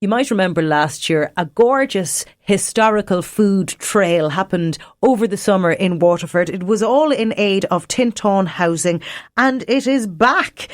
You might remember last year a gorgeous historical food trail happened over the summer in Waterford. It was all in aid of Tinteán housing, and it is back.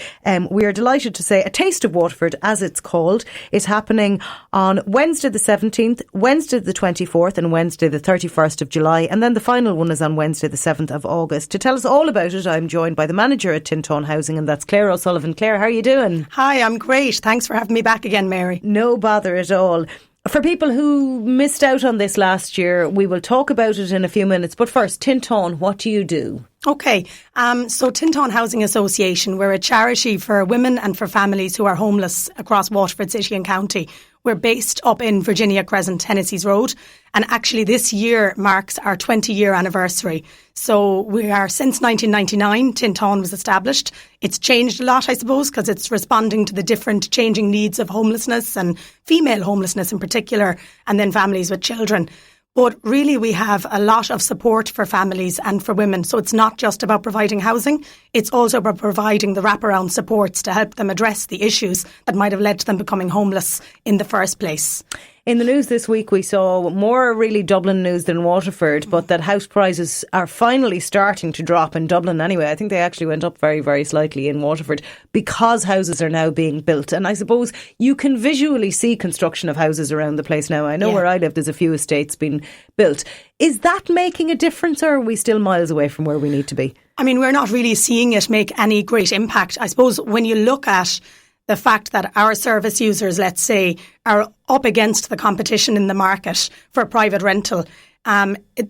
We are delighted to say A Taste of Waterford, as it's called, is happening on Wednesday the 17th, Wednesday the 24th and Wednesday the 31st of July, and then the final one is on Wednesday the 7th of August. To tell us all about it, I'm joined by the manager at Tinteán Housing, and that's Claire O'Sullivan. Claire, how are you doing? Hi, I'm great. Thanks for having me back again, Mary. No bother at all. For people who missed out on this last year, we will talk about it in a few minutes. But first, Tinteán, what do you do? Okay, so Tinteán Housing Association, we're a charity for women and for families who are homeless across Waterford City and County. We're based up in Virginia Crescent, Hennessy's Road. And actually this year marks our 20-year anniversary. So we are, since 1999, Tinteán was established. It's changed a lot, I suppose, because it's responding to the different changing needs of homelessness and female homelessness in particular, and then families with children. But really, we have a lot of support for families and for women. So it's not just about providing housing. It's also about providing the wraparound supports to help them address the issues that might have led to them becoming homeless in the first place. In the news this week, we saw more really Dublin news than Waterford, but that house prices are finally starting to drop in Dublin anyway. I think they actually went up very, very slightly in Waterford because houses are now being built. And I suppose you can visually see construction of houses around the place now. I know where I live, there's a few estates being built. Is that making a difference, or are we still miles away from where we need to be? I mean, we're not really seeing it make any great impact. I suppose when you look at the fact that our service users, let's say, are up against the competition in the market for private rental,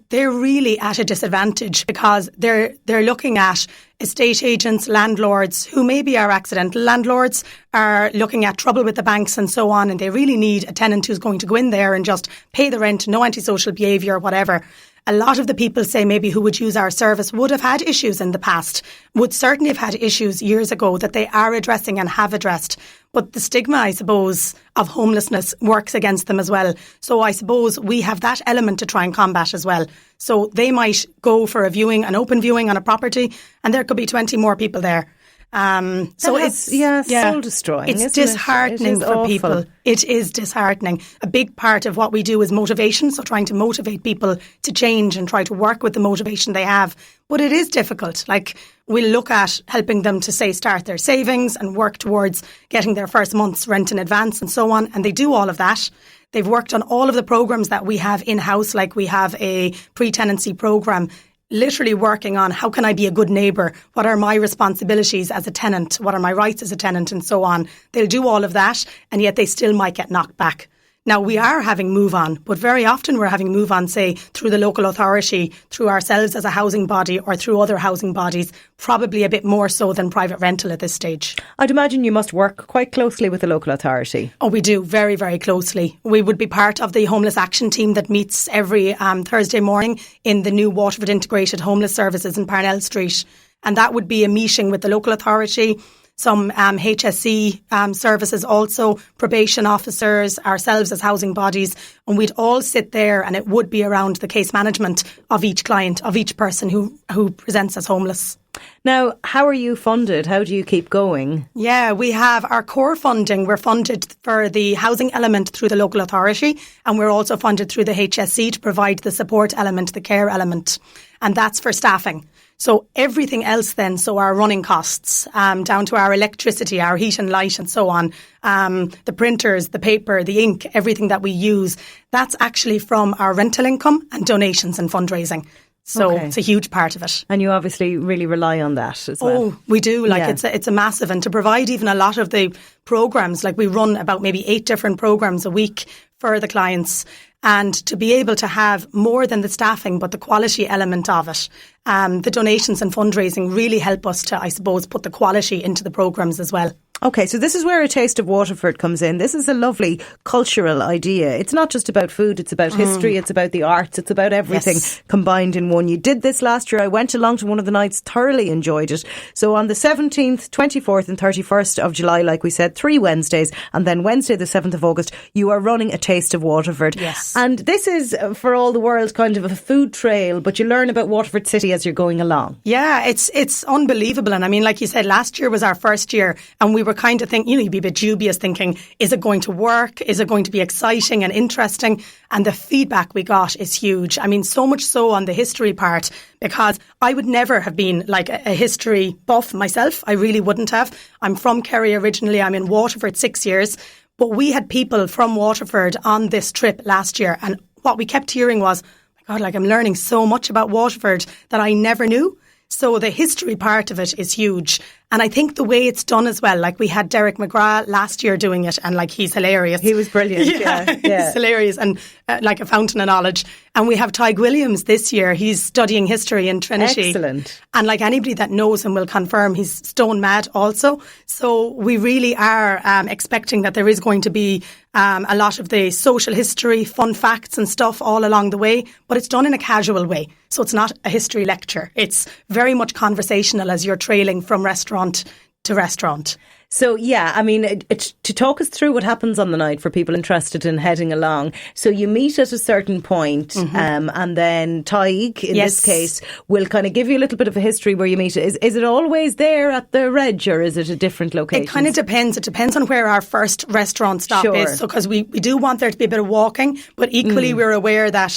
they're really at a disadvantage because they're looking at estate agents, landlords, who maybe are accidental landlords, are looking at trouble with the banks and so on, and they really need a tenant who's going to go in there and just pay the rent, no antisocial behaviour, whatever. A lot of the people, say, maybe who would use our service would have had issues in the past, would certainly have had issues years ago that they are addressing and have addressed. But the stigma, I suppose, of homelessness works against them as well. So I suppose we have that element to try and combat as well. So they might go for a viewing, an open viewing on a property, and there could be 20 more people there. So it's soul destroying. It's disheartening for people. It is disheartening. A big part of what we do is motivation, so trying to motivate people to change and try to work with the motivation they have. But it is difficult. Like, we'll look at helping them to, say, start their savings and work towards getting their first month's rent in advance and so on. And they do all of that. They've worked on all of the programmes that we have in-house, like we have a pre-tenancy programme, literally working on how can I be a good neighbour? What are my responsibilities as a tenant? What are my rights as a tenant? And so on. They'll do all of that, and yet they still might get knocked back. Now, we are having move on, but very often we're having move on, say, through the local authority, through ourselves as a housing body or through other housing bodies, probably a bit more so than private rental at this stage. I'd imagine you must work quite closely with the local authority. Oh, we do, very, very closely. We would be part of the homeless action team that meets every Thursday morning in the new Waterford Integrated Homeless Services in Parnell Street. And that would be a meeting with the local authority, some HSE services also, probation officers, ourselves as housing bodies, and we'd all sit there, and it would be around the case management of each client, of each person who presents as homeless. Now, how are you funded? How do you keep going? Yeah, we have our core funding. We're funded for the housing element through the local authority, and we're also funded through the HSE to provide the support element, the care element, and that's for staffing. So everything else then, so our running costs, down to our electricity, our heat and light and so on, the printers, the paper, the ink, everything that we use, that's actually from our rental income and donations and fundraising. So It's a huge part of it. And you obviously really rely on that as well. Oh, we do. It's a massive. And to provide even a lot of the programmes, like we run about maybe 8 different programmes a week for the clients. And to be able to have more than the staffing, but the quality element of it, the donations and fundraising really help us to, I suppose, put the quality into the programmes as well. Okay, so this is where A Taste of Waterford comes in. This is a lovely cultural idea. It's not just about food, it's about history, it's about the arts, it's about everything combined in one. You did this last year. I went along to one of the nights, thoroughly enjoyed it. So on the 17th, 24th and 31st of July, like we said, 3 Wednesdays, and then Wednesday the 7th of August, you are running A Taste of Waterford. Yes. And this is, for all the world, kind of a food trail, but you learn about Waterford City as you're going along. Yeah, it's unbelievable. And I mean, like you said, last year was our first year, and we were kind of thinking, you'd be a bit dubious thinking, is it going to work? Is it going to be exciting and interesting? And the feedback we got is huge. I mean, so much so on the history part, because I would never have been like a history buff myself. I really wouldn't have. I'm from Kerry originally. I'm in Waterford 6 years. But we had people from Waterford on this trip last year. And what we kept hearing was, God, like I'm learning so much about Waterford that I never knew. So the history part of it is huge. And I think the way it's done as well, like we had Derek McGrath last year doing it, and like he's hilarious. He was brilliant. Yeah. He's hilarious and like a fountain of knowledge. And we have Tig Williams this year. He's studying history in Trinity. Excellent. And like anybody that knows him will confirm, he's stone mad also. So we really are expecting that there is going to be a lot of the social history, fun facts and stuff all along the way, but it's done in a casual way. So it's not a history lecture. It's very much conversational as you're trailing from restaurant to restaurant. So, yeah, I mean, to talk us through what happens on the night for people interested in heading along. So you meet at a certain point, and then Tig, in this case, will kind of give you a little bit of a history where you meet. Is it always there at the Reg, or is it a different location? It kind of depends. It depends on where our first restaurant stop is. So, because we do want there to be a bit of walking, but equally we're aware that,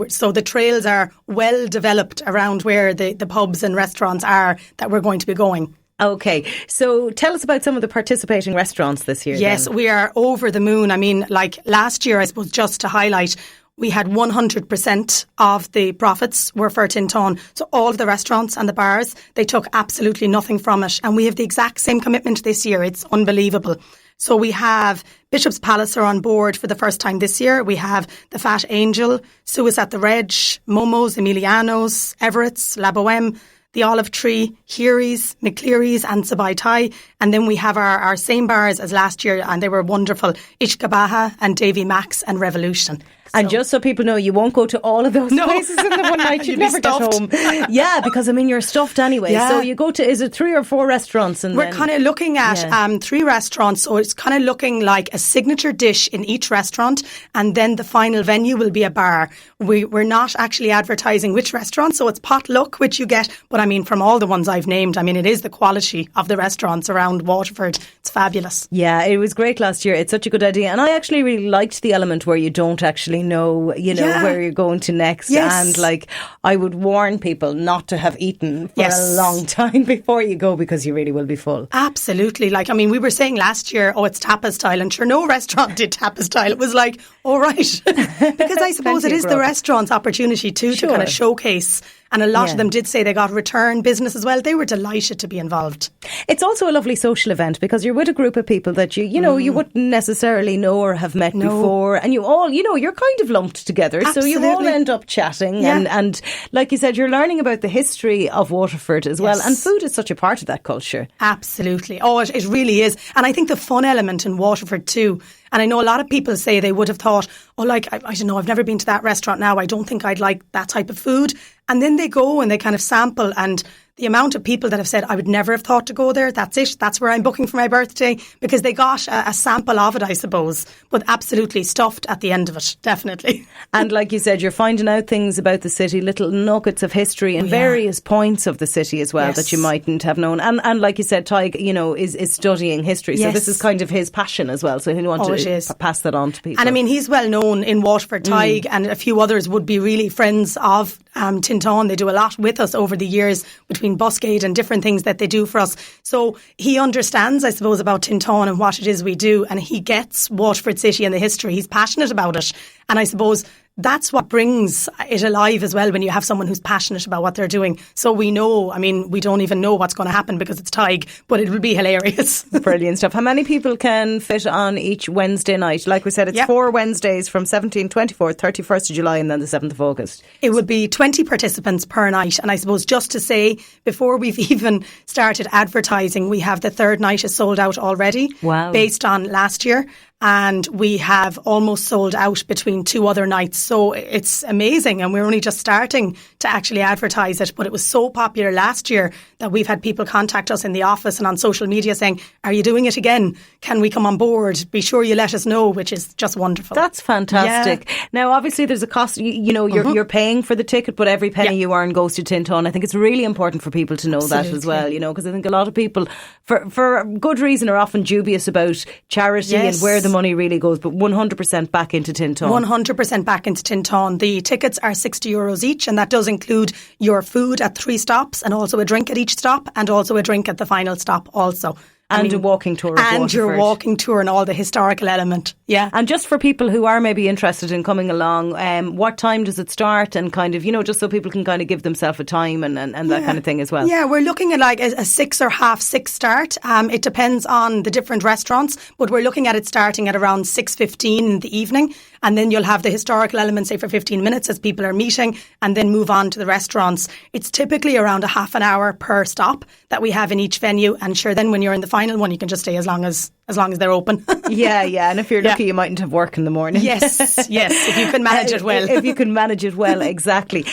so the trails are well developed around where the pubs and restaurants are that we're going to be going. Okay, so tell us about some of the participating restaurants this year. Yes, then. We are over the moon. I mean, like last year, I suppose, just to highlight, we had 100% of the profits were for Tinteán. So all of the restaurants and the bars, they took absolutely nothing from it. And we have the exact same commitment this year. It's unbelievable. So we have Bishop's Palace are on board for the first time this year. We have the Fat Angel, Suez at the Reg, Momo's, Emiliano's, Everett's, La Boheme, the Olive Tree, Heary's, McCleary's and Sabai Thai. And then we have our same bars as last year, and they were wonderful, Ishkabaha and Davy Max and Revolution. And just so people know, you won't go to all of those places in the one night. You'd never get home. Yeah, because I mean, you're stuffed anyway. Yeah. So you go to, is it 3 or 4 restaurants? And we're kind of looking at 3 restaurants. So it's kind of looking like a signature dish in each restaurant. And then the final venue will be a bar. We're not actually advertising which restaurant. So it's potluck, which you get. But I mean, from all the ones I've named, I mean, it is the quality of the restaurants around Waterford. It's fabulous. Yeah, it was great last year. It's such a good idea. And I actually really liked the element where you don't actually know where you're going to next. Yes. And like, I would warn people not to have eaten for a long time before you go, because you really will be full. Absolutely. Like, I mean, we were saying last year, it's tapas style, and sure, no restaurant did tapas style. It was like, all right. Because I suppose it is the restaurant's opportunity too to kind of showcase. And a lot of them did say they got return business as well. They were delighted to be involved. It's also a lovely social event because you're with a group of people that you wouldn't necessarily know or have met before. And you all, you're kind of lumped together. Absolutely. So you all end up chatting. Yeah. And like you said, you're learning about the history of Waterford as well. And food is such a part of that culture. Absolutely. Oh, it really is. And I think the fun element in Waterford too. And I know a lot of people say they would have thought, I don't know, I've never been to that restaurant now. I don't think I'd like that type of food. And then they go and they kind of sample, and the amount of people that have said, I would never have thought to go there. That's it. That's where I'm booking for my birthday, because they got a sample of it, I suppose, but absolutely stuffed at the end of it. Definitely. And like you said, you're finding out things about the city, little nuggets of history and various points of the city as well that you mightn't have known. And like you said, Tig, is studying history. So this is kind of his passion as well. So he'll want to pass that on to people. And I mean, he's well known in Waterford. Tig and a few others would be really friends of Tinteán. They do a lot with us over the years between Busgate and different things that they do for us. So he understands, I suppose, about Tinteán and what it is we do, and he gets Waterford City and the history. He's passionate about it. And I suppose that's what brings it alive as well, when you have someone who's passionate about what they're doing. So we know, I mean, we don't even know what's going to happen because it's Tig, but it will be hilarious. Brilliant stuff. How many people can fit on each Wednesday night? Like we said, it's 4 Wednesdays from 17th, 24th, 31st of July and then the 7th of August. It would be 20 participants per night. And I suppose just to say, before we've even started advertising, we have the third night is sold out already. Wow. Based on last year. and we have almost sold out between 2 other nights. So it's amazing, and we're only just starting to actually advertise it. But it was so popular last year that we've had people contact us in the office and on social media saying, are you doing it again? Can we come on board? Be sure you let us know, which is just wonderful. That's fantastic. Yeah. Now, obviously, there's a cost. You're paying for the ticket, but every penny you earn goes to Tinteán. I think it's really important for people to know that as well, because I think a lot of people, for good reason, are often dubious about charity and where the money really goes, but 100% back into Tinteán. 100% back into Tinteán. The tickets are €60 each, and that does include your food at 3 stops and also a drink at each stop and also a drink at the final stop also. And a walking tour of And Waterford. your walking tour and all the historical element. Yeah. And just for people who are maybe interested in coming along, what time does it start? And kind of, just so people can kind of give themselves a time and that kind of thing as well. Yeah, we're looking at like a 6 or half 6 start. It depends on the different restaurants, but we're looking at it starting at around 6:15 in the evening. And then you'll have the historical element, say, for 15 minutes as people are meeting, and then move on to the restaurants. It's typically around a half an hour per stop that we have in each venue. And sure, then when you're in the final one, you can just stay as long as they're open. Yeah. And if you're lucky, you mightn't have work in the morning. Yes, if you can manage it well. If you can manage it well, exactly.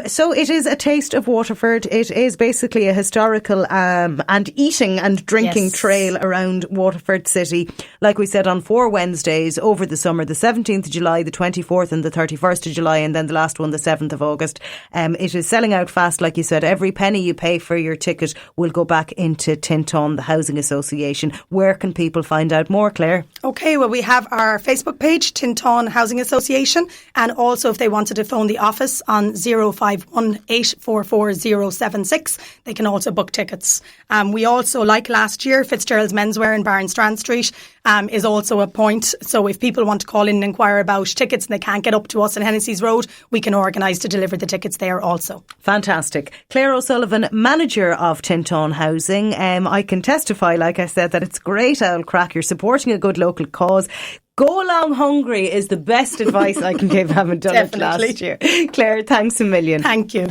So it is a taste of Waterford. It is basically a historical and eating and drinking trail around Waterford City. Like we said, on 4 Wednesdays over the summer, the 17th of July, the 24th and the 31st of July, and then the last one, the 7th of August. It is selling out fast, like you said. Every penny you pay for your ticket will go back into Tinteán, the Housing Association. Where can people find out more, Claire? Okay, well, we have our Facebook page, Tinteán Housing Association, and also if they wanted to phone the office on 051 844 076, they can also book tickets. We also, like last year, Fitzgerald's Menswear in Barnstrand Street is also a point. So if people want to call in and inquire about tickets and they can't get up to us in Hennessy's Road, we can organise to deliver the tickets there also. Fantastic. Claire O'Sullivan, manager of Tinteán Housing. I can testify, like I said, that it's great old crack. You're supporting a good local cause. Go along hungry is the best advice I can give, having done it last year. Claire, thanks a million. Thank you.